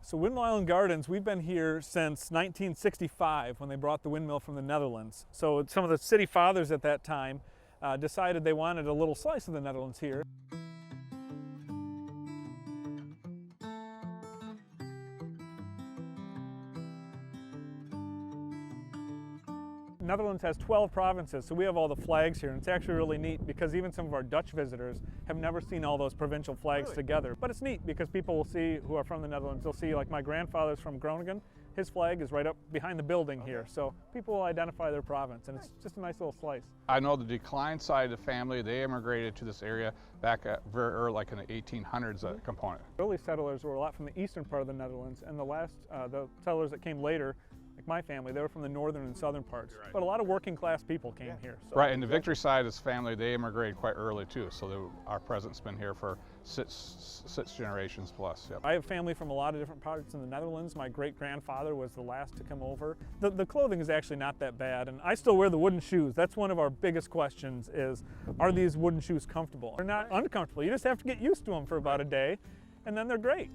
So Windmill Island Gardens, we've been here since 1965 when they brought the windmill from the Netherlands. So some of the city fathers at that time decided they wanted a little slice of the Netherlands here. Netherlands has 12 provinces, so we have all the flags here, and it's actually really neat because even some of our Dutch visitors have never seen all those provincial flags together. But it's neat because people will see, who are from the Netherlands, they'll see like my grandfather's from Groningen, his flag is right up behind the building here, so people will identify their province, and it's just a nice little slice. I know the decline side of the family, they immigrated to this area back at very early, like in the 1800s, that component. Early settlers were a lot from the eastern part of the Netherlands, and the settlers that came later, like my family, they were from the northern and southern parts. Right. But a lot of working class people came here. So. Right, and the Victory side of this family, they immigrated quite early too, so our presence been here for six generations plus. Yep. I have family from a lot of different parts in the Netherlands. My great-grandfather was the last to come over. The clothing is actually not that bad, and I still wear the wooden shoes. That's one of our biggest questions is, are these wooden shoes comfortable? They're not uncomfortable. You just have to get used to them for about a day, and then they're great.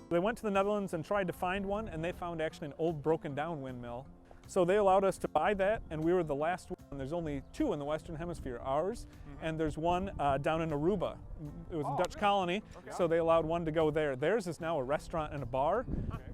They went to the Netherlands and tried to find one, and they found actually an old broken down windmill. So they allowed us to buy that, and we were the last one. There's only two in the Western Hemisphere, ours, and there's one down in Aruba. It was a Dutch colony, so they allowed one to go there. Theirs is now a restaurant and a bar,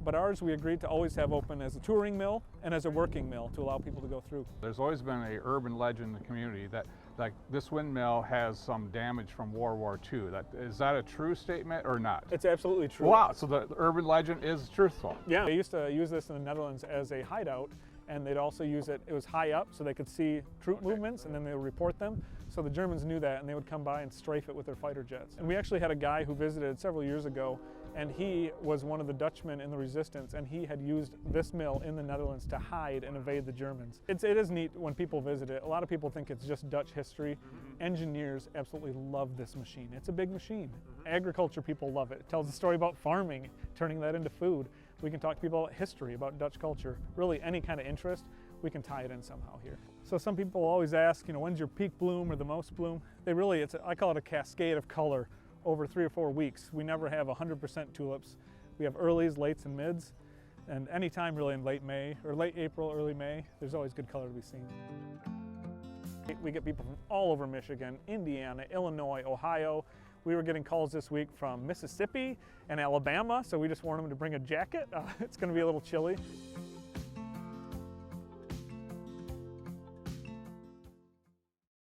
but ours we agreed to always have open as a touring mill and as a working mill to allow people to go through. There's always been an urban legend in the community that like this windmill has some damage from World War II. Is that a true statement or not? It's absolutely true. Wow, so the urban legend is truthful. Yeah, they used to use this in the Netherlands as a hideout, and they'd also use it was high up so they could see troop movements, and then they would report them. So the Germans knew that, and they would come by and strafe it with their fighter jets. And we actually had a guy who visited several years ago, and he was one of the Dutchmen in the resistance, and he had used this mill in the Netherlands to hide and evade the Germans. It is neat when people visit it. A lot of people think it's just Dutch history. Engineers absolutely love this machine. It's a big machine. Agriculture people love it. It tells a story about farming, turning that into food. We can talk to people about history, about Dutch culture, really any kind of interest, we can tie it in somehow here. So some people always ask, when's your peak bloom or the most bloom? I call it a cascade of color over 3 or 4 weeks. We never have 100% tulips. We have earlies, lates, and mids, and anytime really in late May, or late April, early May, there's always good color to be seen. We get people from all over Michigan, Indiana, Illinois, Ohio. We were getting calls this week from Mississippi and Alabama, so we just warned them to bring a jacket. It's going to be a little chilly.